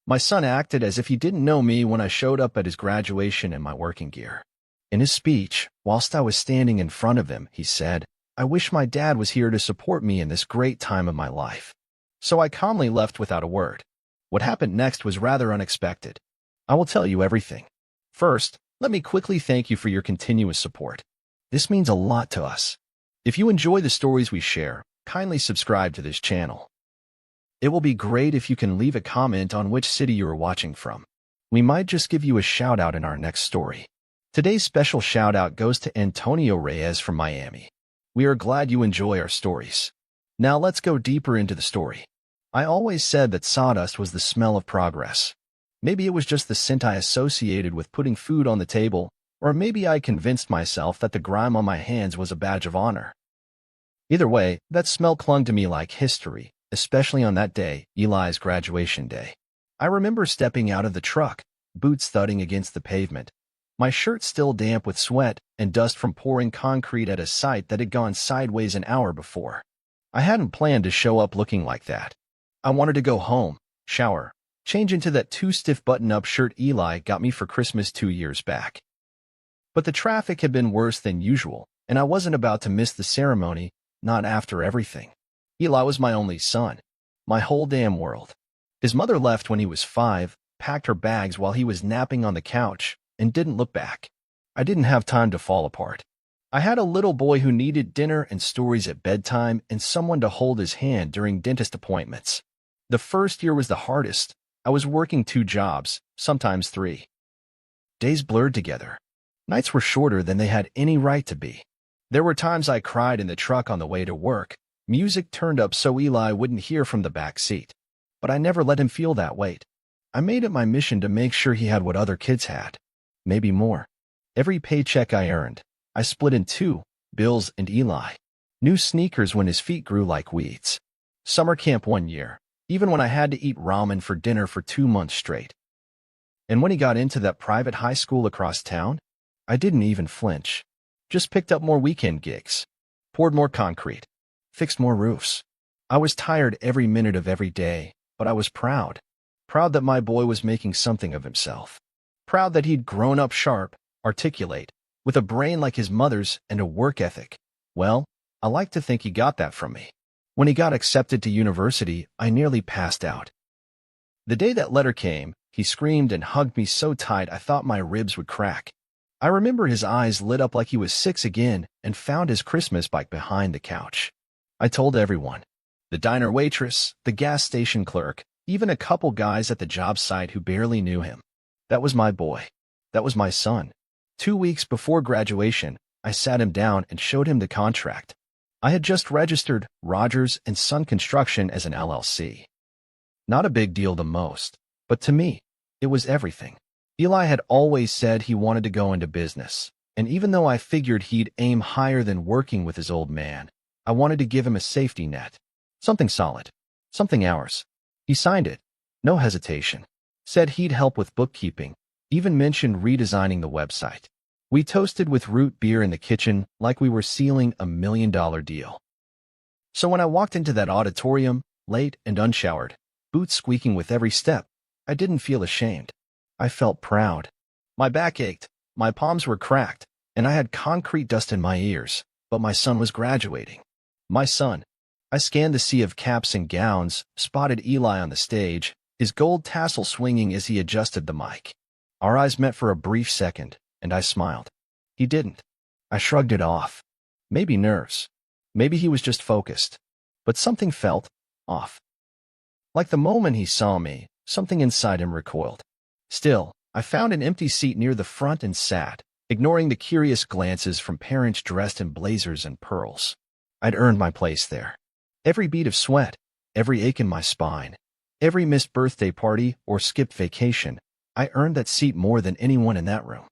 My son acted as if he didn't know me when I showed up at his graduation in my working gear. In his speech, whilst I was standing in front of him, he said, "I wish my dad was here to support me in this great time of my life." So I calmly left without a word. What happened next was rather unexpected. I will tell you everything. First, let me quickly thank you for your continuous support. This means a lot to us. If you enjoy the stories we share, kindly subscribe to this channel. It will be great if you can leave a comment on which city you are watching from. We might just give you a shout out in our next story. Today's special shout out goes to Antonio Reyes from Miami. We are glad you enjoy our stories. Now let's go deeper into the story. I always said that sawdust was the smell of progress. Maybe it was just the scent I associated with putting food on the table, or maybe I convinced myself that the grime on my hands was a badge of honor. Either way, that smell clung to me like history, especially on that day, Eli's graduation day. I remember stepping out of the truck, boots thudding against the pavement, my shirt still damp with sweat and dust from pouring concrete at a site that had gone sideways an hour before. I hadn't planned to show up looking like that. I wanted to go home, shower, change into that too-stiff button-up shirt Eli got me for Christmas 2 years back. But the traffic had been worse than usual, and I wasn't about to miss the ceremony, not after everything. Eli was my only son, my whole damn world. His mother left when he was 5, packed her bags while he was napping on the couch, and didn't look back. I didn't have time to fall apart. I had a little boy who needed dinner and stories at bedtime and someone to hold his hand during dentist appointments. The first year was the hardest. I was working 2 jobs, sometimes 3. Days blurred together. Nights were shorter than they had any right to be. There were times I cried in the truck on the way to work, music turned up so Eli wouldn't hear from the back seat. But I never let him feel that weight. I made it my mission to make sure he had what other kids had. Maybe more. Every paycheck I earned, I split in 2, bills and Eli. New sneakers when his feet grew like weeds. Summer camp 1 year, even when I had to eat ramen for dinner for 2 months straight. And when he got into that private high school across town, I didn't even flinch. Just picked up more weekend gigs, poured more concrete, fixed more roofs. I was tired every minute of every day, but I was proud. Proud that my boy was making something of himself. Proud that he'd grown up sharp, articulate, with a brain like his mother's and a work ethic. Well, I like to think he got that from me. When he got accepted to university, I nearly passed out. The day that letter came, he screamed and hugged me so tight I thought my ribs would crack. I remember his eyes lit up like he was 6 again and found his Christmas bike behind the couch. I told everyone. The diner waitress, the gas station clerk, even a couple guys at the job site who barely knew him. That was my boy. That was my son. 2 weeks before graduation, I sat him down and showed him the contract. I had just registered Rogers & Son Construction as an LLC. Not a big deal the most, but to me, it was everything. Eli had always said he wanted to go into business, and even though I figured he'd aim higher than working with his old man, I wanted to give him a safety net. Something solid. Something ours. He signed it. No hesitation. Said he'd help with bookkeeping, even mentioned redesigning the website. We toasted with root beer in the kitchen like we were sealing a $1 million deal. So when I walked into that auditorium, late and unshowered, boots squeaking with every step, I didn't feel ashamed. I felt proud. My back ached, my palms were cracked, and I had concrete dust in my ears, but my son was graduating. My son. I scanned the sea of caps and gowns, spotted Eli on the stage, his gold tassel swinging as he adjusted the mic. Our eyes met for a brief second, and I smiled. He didn't. I shrugged it off. Maybe nerves. Maybe he was just focused. But something felt off. Like the moment he saw me, something inside him recoiled. Still, I found an empty seat near the front and sat, ignoring the curious glances from parents dressed in blazers and pearls. I'd earned my place there. Every bead of sweat, every ache in my spine, every missed birthday party or skipped vacation, I earned that seat more than anyone in that room.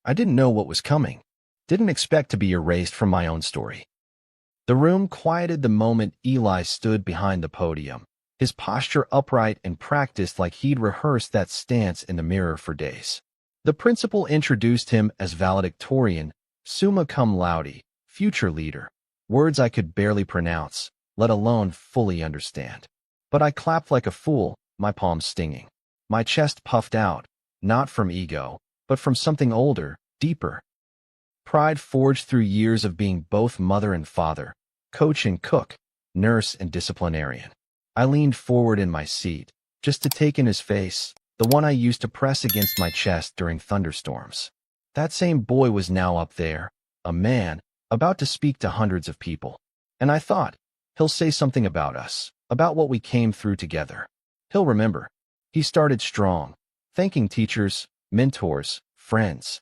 I didn't know what was coming. Didn't expect to be erased from my own story. The room quieted the moment Eli stood behind the podium, his posture upright and practiced like he'd rehearsed that stance in the mirror for days. The principal introduced him as valedictorian, summa cum laude, future leader, words I could barely pronounce, let alone fully understand. But I clapped like a fool, my palms stinging. My chest puffed out, not from ego, but from something older, deeper. Pride forged through years of being both mother and father, coach and cook, nurse and disciplinarian. I leaned forward in my seat, just to take in his face, the one I used to press against my chest during thunderstorms. That same boy was now up there, a man, about to speak to hundreds of people. And I thought, he'll say something about us, about what we came through together. He'll remember. He started strong, thanking teachers, mentors, friends.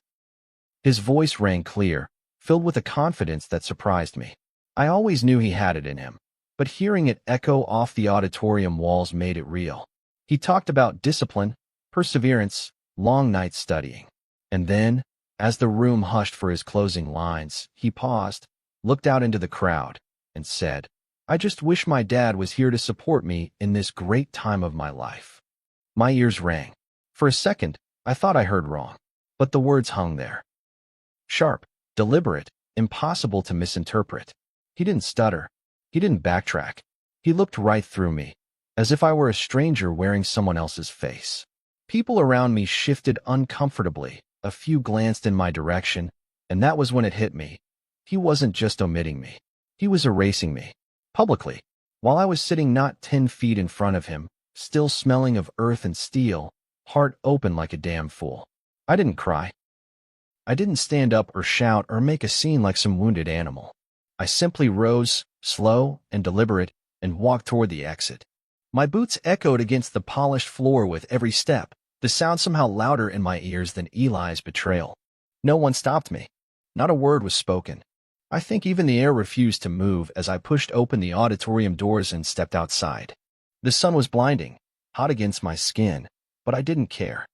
His voice rang clear, filled with a confidence that surprised me. I always knew he had it in him, but hearing it echo off the auditorium walls made it real. He talked about discipline, perseverance, long nights studying. And then, as the room hushed for his closing lines, he paused, looked out into the crowd, and said, "I just wish my dad was here to support me in this great time of my life." My ears rang. For a second, I thought I heard wrong, but the words hung there. Sharp, deliberate, impossible to misinterpret. He didn't stutter. He didn't backtrack. He looked right through me, as if I were a stranger wearing someone else's face. People around me shifted uncomfortably. A few glanced in my direction, and that was when it hit me. He wasn't just omitting me. He was erasing me. Publicly. While I was sitting not 10 feet in front of him, still smelling of earth and steel, heart open like a damn fool. I didn't cry. I didn't stand up or shout or make a scene like some wounded animal. I simply rose, slow and deliberate, and walked toward the exit. My boots echoed against the polished floor with every step, the sound somehow louder in my ears than Eli's betrayal. No one stopped me. Not a word was spoken. I think even the air refused to move as I pushed open the auditorium doors and stepped outside. The sun was blinding, hot against my skin, but I didn't care.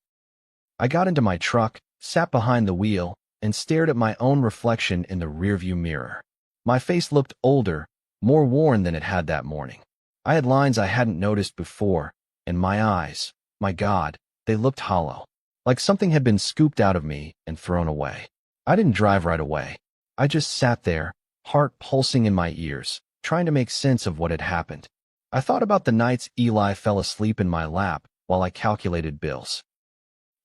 I got into my truck, sat behind the wheel, and stared at my own reflection in the rearview mirror. My face looked older, more worn than it had that morning. I had lines I hadn't noticed before, and my eyes, my God, they looked hollow, like something had been scooped out of me and thrown away. I didn't drive right away. I just sat there, heart pulsing in my ears, trying to make sense of what had happened. I thought about the nights Eli fell asleep in my lap while I calculated bills.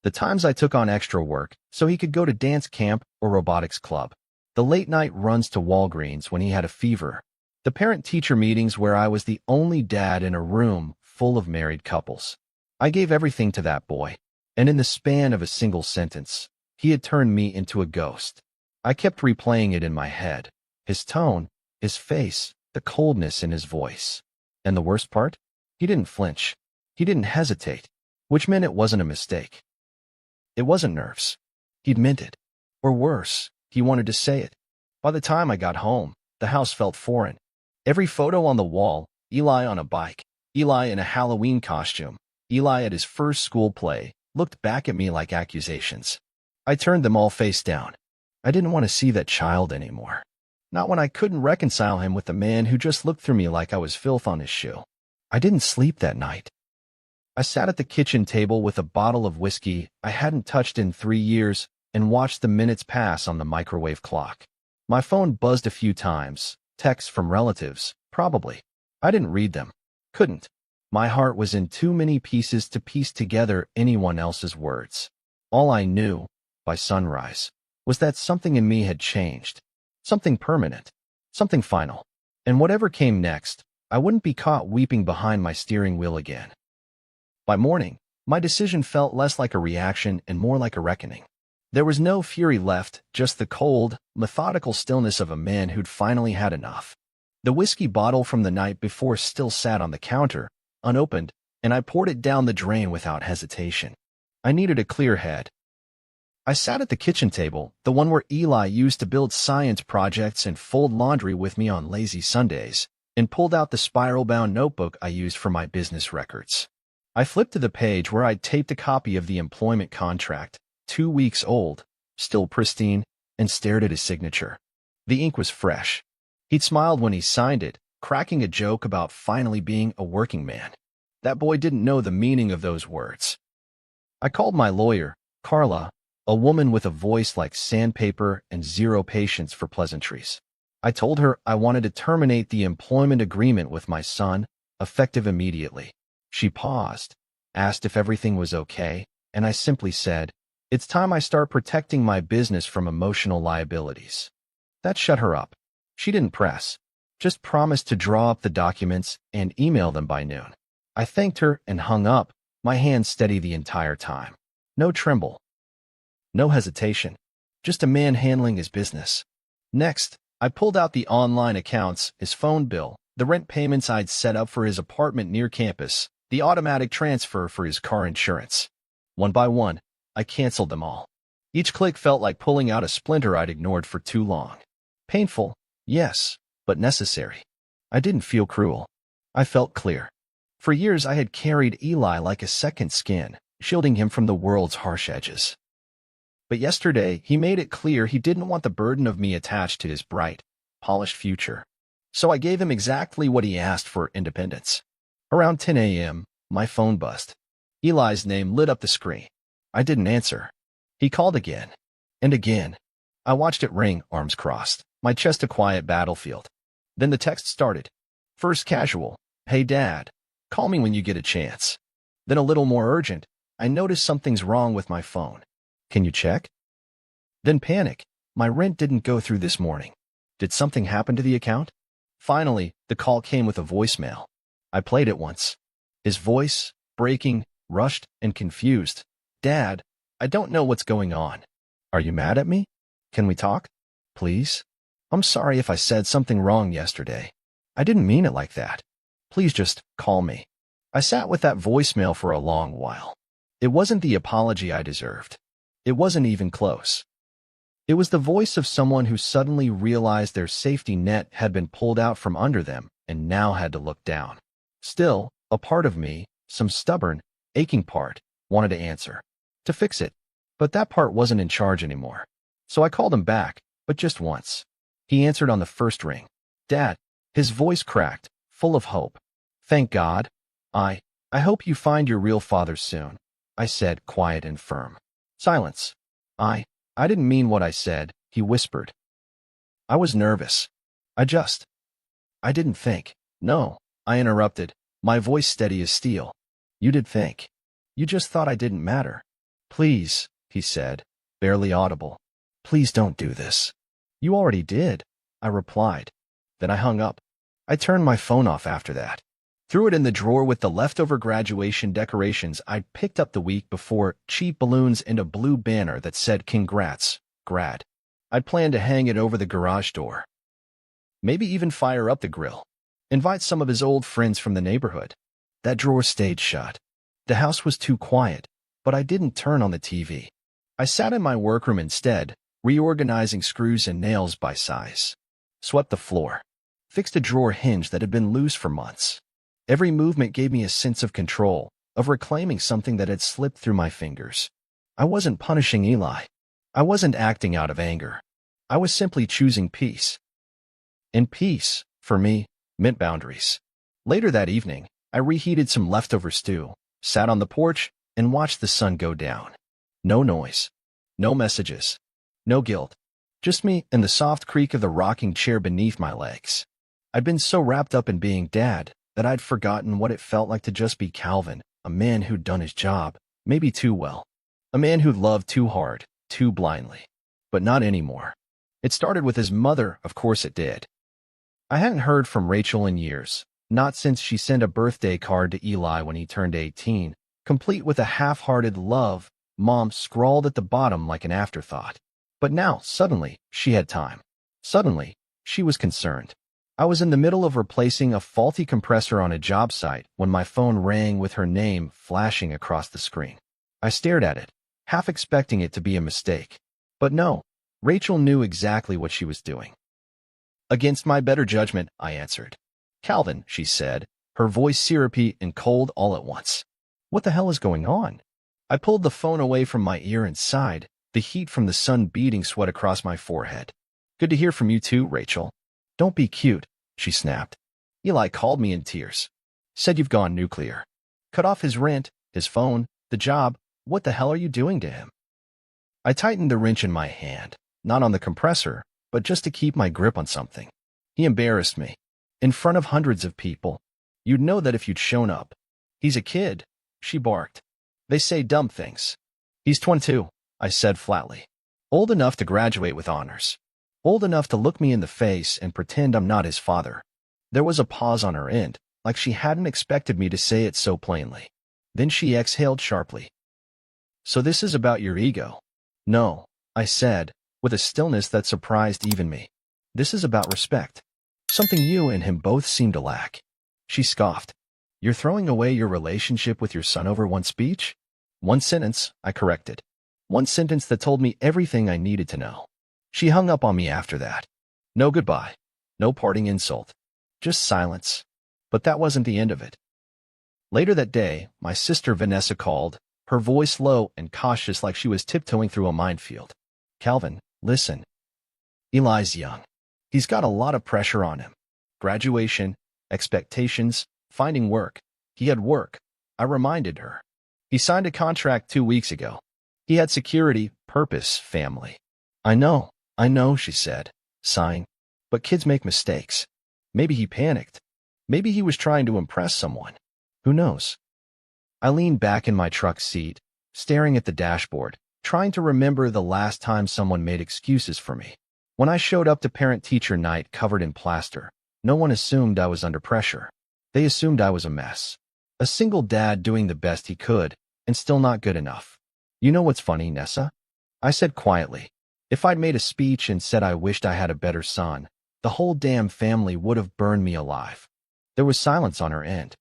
The times I took on extra work so he could go to dance camp or robotics club. The late-night runs to Walgreens when he had a fever. The parent-teacher meetings where I was the only dad in a room full of married couples. I gave everything to that boy, and in the span of a single sentence, he had turned me into a ghost. I kept replaying it in my head. His tone, his face, the coldness in his voice. And the worst part? He didn't flinch. He didn't hesitate, which meant it wasn't a mistake. It wasn't nerves. He'd meant it. Or worse, he wanted to say it. By the time I got home, the house felt foreign. Every photo on the wall, Eli on a bike, Eli in a Halloween costume, Eli at his first school play, looked back at me like accusations. I turned them all face down. I didn't want to see that child anymore. Not when I couldn't reconcile him with the man who just looked through me like I was filth on his shoe. I didn't sleep that night. I sat at the kitchen table with a bottle of whiskey I hadn't touched in 3 years and watched the minutes pass on the microwave clock. My phone buzzed a few times, texts from relatives, probably. I didn't read them. Couldn't. My heart was in too many pieces to piece together anyone else's words. All I knew, by sunrise, was that something in me had changed. Something permanent. Something final. And whatever came next, I wouldn't be caught weeping behind my steering wheel again. By morning, my decision felt less like a reaction and more like a reckoning. There was no fury left, just the cold, methodical stillness of a man who'd finally had enough. The whiskey bottle from the night before still sat on the counter, unopened, and I poured it down the drain without hesitation. I needed a clear head. I sat at the kitchen table, the one where Eli used to build science projects and fold laundry with me on lazy Sundays, and pulled out the spiral-bound notebook I used for my business records. I flipped to the page where I'd taped a copy of the employment contract, 2 weeks old, still pristine, and stared at his signature. The ink was fresh. He'd smiled when he signed it, cracking a joke about finally being a working man. That boy didn't know the meaning of those words. I called my lawyer, Carla, a woman with a voice like sandpaper and zero patience for pleasantries. I told her I wanted to terminate the employment agreement with my son, effective immediately. She paused, asked if everything was okay, and I simply said, "It's time I start protecting my business from emotional liabilities." That shut her up. She didn't press, just promised to draw up the documents and email them by noon. I thanked her and hung up, my hands steady the entire time. No tremble, no hesitation, just a man handling his business. Next, I pulled out the online accounts, his phone bill, the rent payments I'd set up for his apartment near campus, the automatic transfer for his car insurance. One by one, I canceled them all. Each click felt like pulling out a splinter I'd ignored for too long. Painful, yes, but necessary. I didn't feel cruel. I felt clear. For years I had carried Eli like a second skin, shielding him from the world's harsh edges. But yesterday, he made it clear he didn't want the burden of me attached to his bright, polished future. So I gave him exactly what he asked for: independence. Around 10 a.m., my phone buzzed. Eli's name lit up the screen. I didn't answer. He called again. And again. I watched it ring, arms crossed, my chest a quiet battlefield. Then the text started. First casual, "Hey Dad, call me when you get a chance." Then a little more urgent, "I noticed something's wrong with my phone. Can you check?" Then panic. My rent didn't go through this morning. Did something happen to the account? Finally, the call came with a voicemail. I played it once. His voice, breaking, rushed, and confused. "Dad, I don't know what's going on. Are you mad at me? Can we talk? Please? I'm sorry if I said something wrong yesterday. I didn't mean it like that. Please just call me." I sat with that voicemail for a long while. It wasn't the apology I deserved. It wasn't even close. It was the voice of someone who suddenly realized their safety net had been pulled out from under them and now had to look down. Still, a part of me, some stubborn, aching part, wanted to answer, to fix it. But that part wasn't in charge anymore. So I called him back, but just once. He answered on the first ring. "Dad," his voice cracked, full of hope. "Thank God. I hope you find your real father soon," I said, quiet and firm. Silence. I didn't mean what I said," he whispered. "I was nervous. I didn't think." "No," I interrupted, my voice steady as steel. "You did think. You just thought I didn't matter." "Please," he said, barely audible. "Please don't do this." "You already did," I replied. Then I hung up. I turned my phone off after that. Threw it in the drawer with the leftover graduation decorations I'd picked up the week before, cheap balloons and a blue banner that said "Congrats, grad." I'd planned to hang it over the garage door. Maybe even fire up the grill. Invite some of his old friends from the neighborhood. That drawer stayed shut. The house was too quiet, but I didn't turn on the TV. I sat in my workroom instead, reorganizing screws and nails by size. Swept the floor. Fixed a drawer hinge that had been loose for months. Every movement gave me a sense of control, of reclaiming something that had slipped through my fingers. I wasn't punishing Eli. I wasn't acting out of anger. I was simply choosing peace. And peace, for me, meant boundaries. Later that evening, I reheated some leftover stew, sat on the porch, and watched the sun go down. No noise. No messages. No guilt. Just me and the soft creak of the rocking chair beneath my legs. I'd been so wrapped up in being Dad that I'd forgotten what it felt like to just be Calvin, a man who'd done his job, maybe too well. A man who'd loved too hard, too blindly. But not anymore. It started with his mother, of course it did. I hadn't heard from Rachel in years, not since she sent a birthday card to Eli when he turned 18, complete with a half-hearted "love," Mom scrawled at the bottom like an afterthought. But now, suddenly, she had time. Suddenly, she was concerned. I was in the middle of replacing a faulty compressor on a job site when my phone rang with her name flashing across the screen. I stared at it, half expecting it to be a mistake. But no, Rachel knew exactly what she was doing. Against my better judgment, I answered. "Calvin," she said, her voice syrupy and cold all at once. "What the hell is going on?" I pulled the phone away from my ear and sighed, the heat from the sun beading sweat across my forehead. "Good to hear from you too, Rachel." "Don't be cute," she snapped. "Eli called me in tears. Said you've gone nuclear. Cut off his rent, his phone, the job. What the hell are you doing to him?" I tightened the wrench in my hand, not on the compressor, but just to keep my grip on something. "He embarrassed me. In front of hundreds of people. You'd know that if you'd shown up. He's a kid," she barked. They say dumb things. He's 22, I said flatly. Old enough to graduate with honors. Old enough to look me in the face and pretend I'm not his father. There was a pause on her end, like she hadn't expected me to say it so plainly. Then she exhaled sharply. So this is about your ego? No, I said, with a stillness that surprised even me. This is about respect. Something you and him both seem to lack. She scoffed. You're throwing away your relationship with your son over one speech? One sentence, I corrected. One sentence that told me everything I needed to know. She hung up on me after that. No goodbye. No parting insult. Just silence. But that wasn't the end of it. Later that day, my sister Vanessa called, her voice low and cautious like she was tiptoeing through a minefield. Calvin, listen. Eli's young. He's got a lot of pressure on him. Graduation, expectations, finding work. He had work. I reminded her. He signed a contract 2 weeks ago. He had security, purpose, family. I know, she said, sighing. But kids make mistakes. Maybe he panicked. Maybe he was trying to impress someone. Who knows? I leaned back in my truck seat, staring at the dashboard, trying to remember the last time someone made excuses for me. When I showed up to parent-teacher night covered in plaster, no one assumed I was under pressure. They assumed I was a mess. A single dad doing the best he could, and still not good enough. You know what's funny, Nessa? I said quietly. If I'd made a speech and said I wished I had a better son, the whole damn family would have burned me alive. There was silence on her end.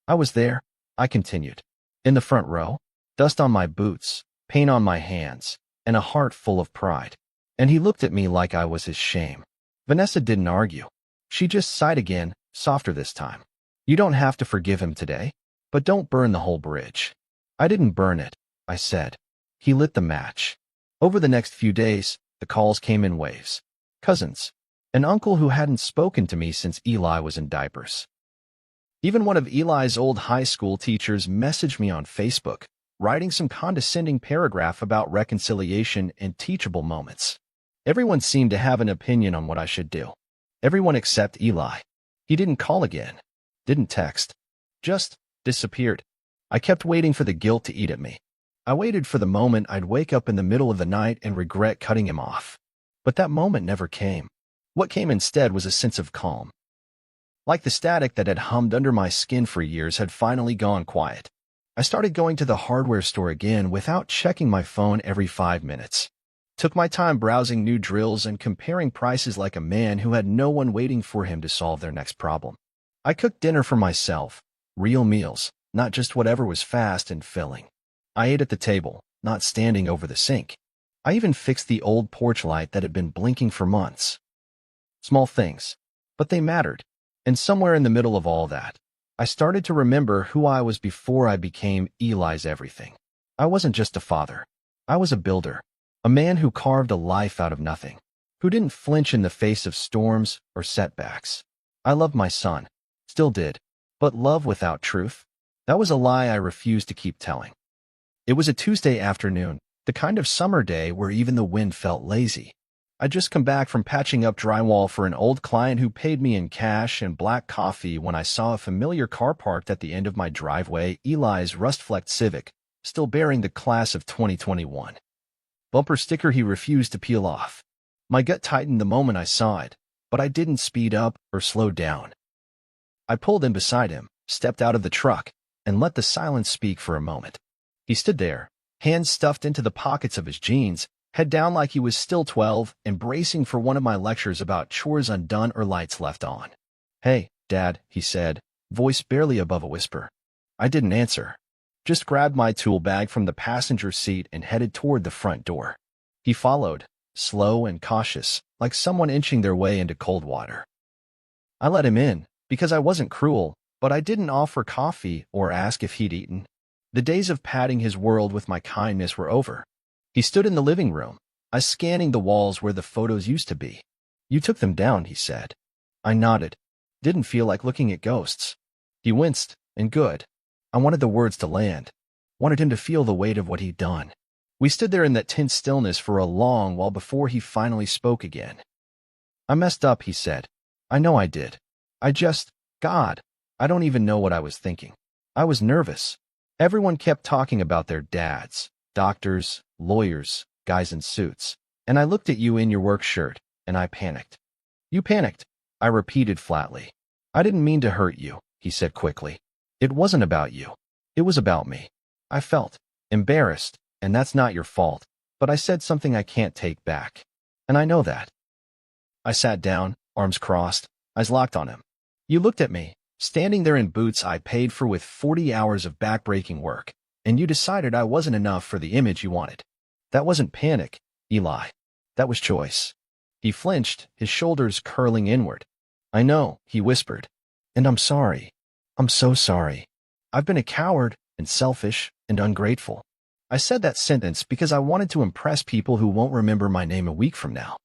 I was there, I continued. In the front row, dust on my boots, paint on my hands, and a heart full of pride. And he looked at me like I was his shame. Vanessa didn't argue. She just sighed again, softer this time. You don't have to forgive him today, but don't burn the whole bridge. I didn't burn it, I said. He lit the match. Over the next few days, the calls came in waves. Cousins. An uncle who hadn't spoken to me since Eli was in diapers. Even one of Eli's old high school teachers messaged me on Facebook, writing some condescending paragraph about reconciliation and teachable moments. Everyone seemed to have an opinion on what I should do. Everyone except Eli. He didn't call again. Didn't text. Just disappeared. I kept waiting for the guilt to eat at me. I waited for the moment I'd wake up in the middle of the night and regret cutting him off. But that moment never came. What came instead was a sense of calm. Like the static that had hummed under my skin for years had finally gone quiet. I started going to the hardware store again without checking my phone every 5 minutes. Took my time browsing new drills and comparing prices like a man who had no one waiting for him to solve their next problem. I cooked dinner for myself, real meals, not just whatever was fast and filling. I ate at the table, not standing over the sink. I even fixed the old porch light that had been blinking for months. Small things, but they mattered. And somewhere in the middle of all that, I started to remember who I was before I became Eli's everything. I wasn't just a father. I was a builder. A man who carved a life out of nothing, who didn't flinch in the face of storms or setbacks. I loved my son, still did, but love without truth? That was a lie I refused to keep telling. It was a Tuesday afternoon, the kind of summer day where even the wind felt lazy. I'd just come back from patching up drywall for an old client who paid me in cash and black coffee when I saw a familiar car parked at the end of my driveway, Eli's rust-flecked Civic, still bearing the class of 2021. Bumper sticker he refused to peel off. My gut tightened the moment I saw it, but I didn't speed up or slow down. I pulled in beside him, stepped out of the truck, and let the silence speak for a moment. He stood there, hands stuffed into the pockets of his jeans, head down like he was still 12, and bracing for one of my lectures about chores undone or lights left on. Hey, Dad, he said, voice barely above a whisper. I didn't answer. Just grabbed my tool bag from the passenger seat and headed toward the front door. He followed, slow and cautious, like someone inching their way into cold water. I let him in, because I wasn't cruel, but I didn't offer coffee or ask if he'd eaten. The days of padding his world with my kindness were over. He stood in the living room, I scanning the walls where the photos used to be. You took them down, he said. I nodded. Didn't feel like looking at ghosts. He winced, and good. I wanted the words to land. Wanted him to feel the weight of what he'd done. We stood there in that tense stillness for a long while before he finally spoke again. I messed up, he said. I know I did. God, I don't even know what I was thinking. I was nervous. Everyone kept talking about their dads, doctors, lawyers, guys in suits. And I looked at you in your work shirt, and I panicked. You panicked, I repeated flatly. I didn't mean to hurt you, he said quickly. It wasn't about you. It was about me. I felt embarrassed, and that's not your fault, but I said something I can't take back. And I know that. I sat down, arms crossed, eyes locked on him. You looked at me, standing there in boots I paid for with 40 hours of backbreaking work, and you decided I wasn't enough for the image you wanted. That wasn't panic, Eli. That was choice. He flinched, his shoulders curling inward. I know, he whispered. And I'm sorry. I'm so sorry. I've been a coward and selfish and ungrateful. I said that sentence because I wanted to impress people who won't remember my name a week from now.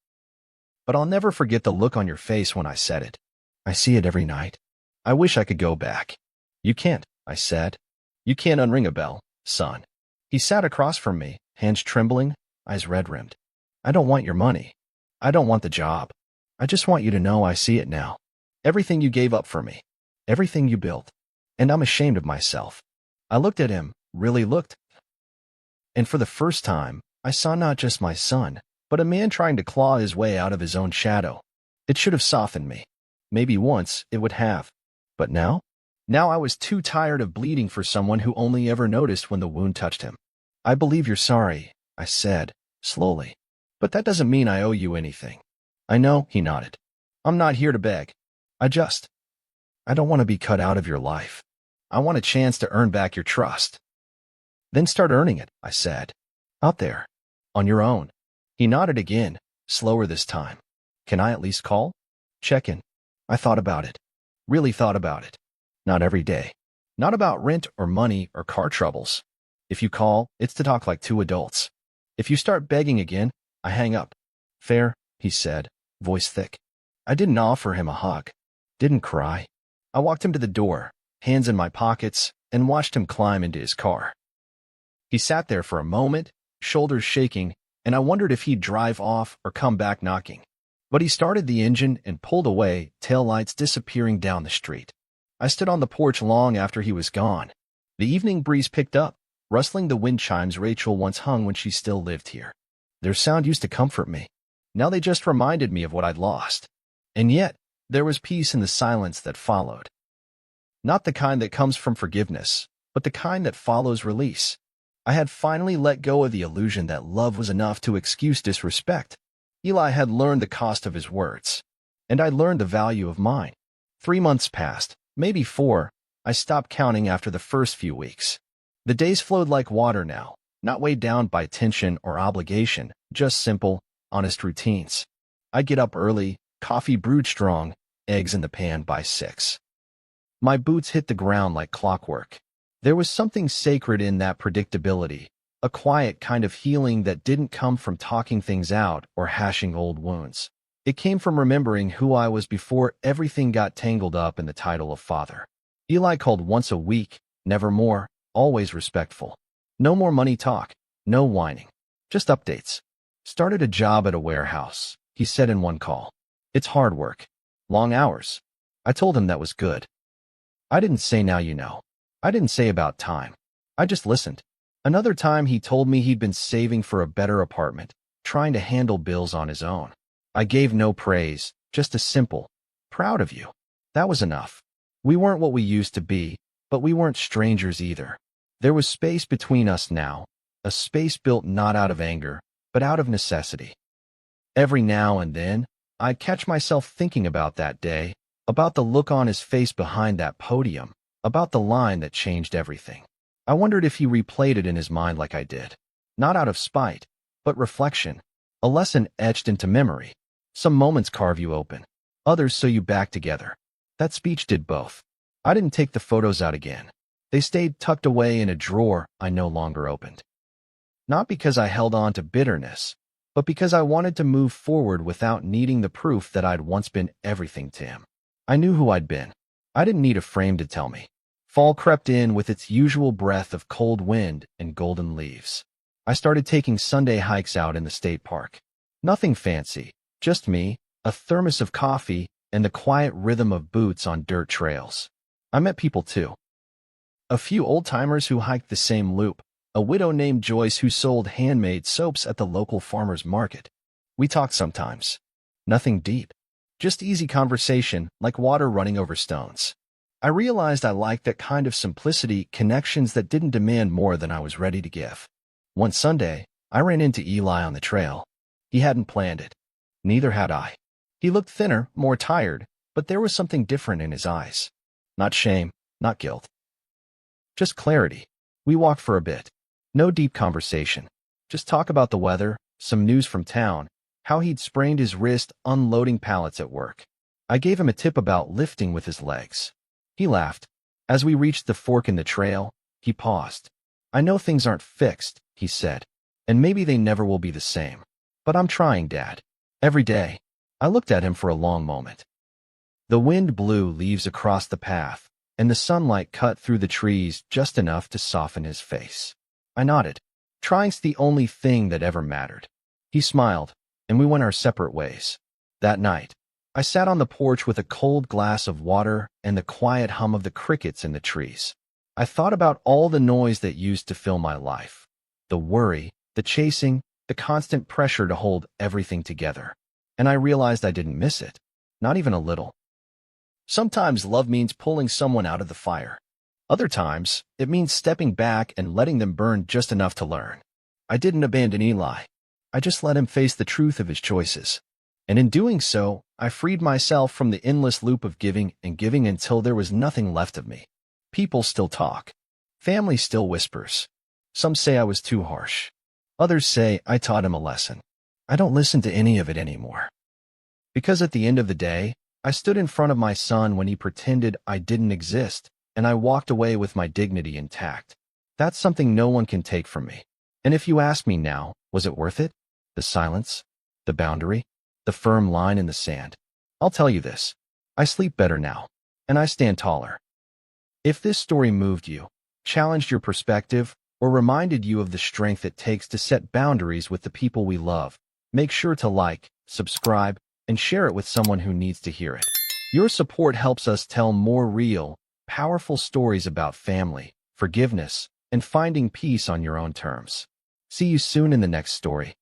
But I'll never forget the look on your face when I said it. I see it every night. I wish I could go back. You can't, I said. You can't unring a bell, son. He sat across from me, hands trembling, eyes red-rimmed. I don't want your money. I don't want the job. I just want you to know I see it now. Everything you gave up for me. Everything you built. And I'm ashamed of myself. I looked at him, really looked. And for the first time, I saw not just my son, but a man trying to claw his way out of his own shadow. It should have softened me. Maybe once it would have. But now? Now I was too tired of bleeding for someone who only ever noticed when the wound touched him. I believe you're sorry, I said, slowly. But that doesn't mean I owe you anything. I know, he nodded. I'm not here to beg. I don't want to be cut out of your life. I want a chance to earn back your trust. Then start earning it, I said. Out there. On your own. He nodded again, slower this time. Can I at least call? Check in. I thought about it. Really thought about it. Not every day. Not about rent or money or car troubles. If you call, it's to talk like two adults. If you start begging again, I hang up. Fair, he said, voice thick. I didn't offer him a hug. Didn't cry. I walked him to the door, hands in my pockets, and watched him climb into his car. He sat there for a moment, shoulders shaking, and I wondered if he'd drive off or come back knocking. But he started the engine and pulled away, taillights disappearing down the street. I stood on the porch long after he was gone. The evening breeze picked up, rustling the wind chimes Rachel once hung when she still lived here. Their sound used to comfort me. Now they just reminded me of what I'd lost. And yet, there was peace in the silence that followed. Not the kind that comes from forgiveness, but the kind that follows release. I had finally let go of the illusion that love was enough to excuse disrespect. Eli had learned the cost of his words, and I learned the value of mine. 3 months passed, maybe 4. I stopped counting after the first few weeks. The days flowed like water now, not weighed down by tension or obligation, just simple, honest routines. I'd get up early, coffee brewed strong, eggs in the pan by 6. My boots hit the ground like clockwork. There was something sacred in that predictability, a quiet kind of healing that didn't come from talking things out or hashing old wounds. It came from remembering who I was before everything got tangled up in the title of father. Eli called once a week, never more, always respectful. No more money talk, no whining, just updates. Started a job at a warehouse, he said in one call. It's hard work. Long hours. I told him that was good. I didn't say now you know. I didn't say about time. I just listened. Another time he told me he'd been saving for a better apartment, trying to handle bills on his own. I gave no praise, just a simple, proud of you. That was enough. We weren't what we used to be, but we weren't strangers either. There was space between us now, a space built not out of anger, but out of necessity. Every now and then, I'd catch myself thinking about that day, about the look on his face behind that podium, about the line that changed everything. I wondered if he replayed it in his mind like I did. Not out of spite, but reflection, a lesson etched into memory. Some moments carve you open, others sew you back together. That speech did both. I didn't take the photos out again. They stayed tucked away in a drawer I no longer opened. Not because I held on to bitterness, but because I wanted to move forward without needing the proof that I'd once been everything to him. I knew who I'd been. I didn't need a frame to tell me. Fall crept in with its usual breath of cold wind and golden leaves. I started taking Sunday hikes out in the state park. Nothing fancy, just me, a thermos of coffee, and the quiet rhythm of boots on dirt trails. I met people too. A few old-timers who hiked the same loop, a widow named Joyce who sold handmade soaps at the local farmer's market. We talked sometimes. Nothing deep. Just easy conversation, like water running over stones. I realized I liked that kind of simplicity, connections that didn't demand more than I was ready to give. One Sunday, I ran into Eli on the trail. He hadn't planned it. Neither had I. He looked thinner, more tired, but there was something different in his eyes. Not shame, not guilt. Just clarity. We walked for a bit. No deep conversation. Just talk about the weather, some news from town, how he'd sprained his wrist unloading pallets at work. I gave him a tip about lifting with his legs. He laughed. As we reached the fork in the trail, he paused. I know things aren't fixed, he said, and maybe they never will be the same. But I'm trying, Dad. Every day. I looked at him for a long moment. The wind blew leaves across the path, and the sunlight cut through the trees just enough to soften his face. I nodded. Trying's the only thing that ever mattered. He smiled, and we went our separate ways. That night, I sat on the porch with a cold glass of water and the quiet hum of the crickets in the trees. I thought about all the noise that used to fill my life. The worry, the chasing, the constant pressure to hold everything together. And I realized I didn't miss it. Not even a little. Sometimes love means pulling someone out of the fire. Other times, it means stepping back and letting them burn just enough to learn. I didn't abandon Eli. I just let him face the truth of his choices. And in doing so, I freed myself from the endless loop of giving and giving until there was nothing left of me. People still talk. Family still whispers. Some say I was too harsh. Others say I taught him a lesson. I don't listen to any of it anymore. Because at the end of the day, I stood in front of my son when he pretended I didn't exist, and I walked away with my dignity intact. That's something no one can take from me. And if you ask me now, was it worth it? The silence? The boundary? The firm line in the sand? I'll tell you this. I sleep better now, and I stand taller. If this story moved you, challenged your perspective, or reminded you of the strength it takes to set boundaries with the people we love, make sure to like, subscribe, and share it with someone who needs to hear it. Your support helps us tell more real, powerful stories about family, forgiveness, and finding peace on your own terms. See you soon in the next story.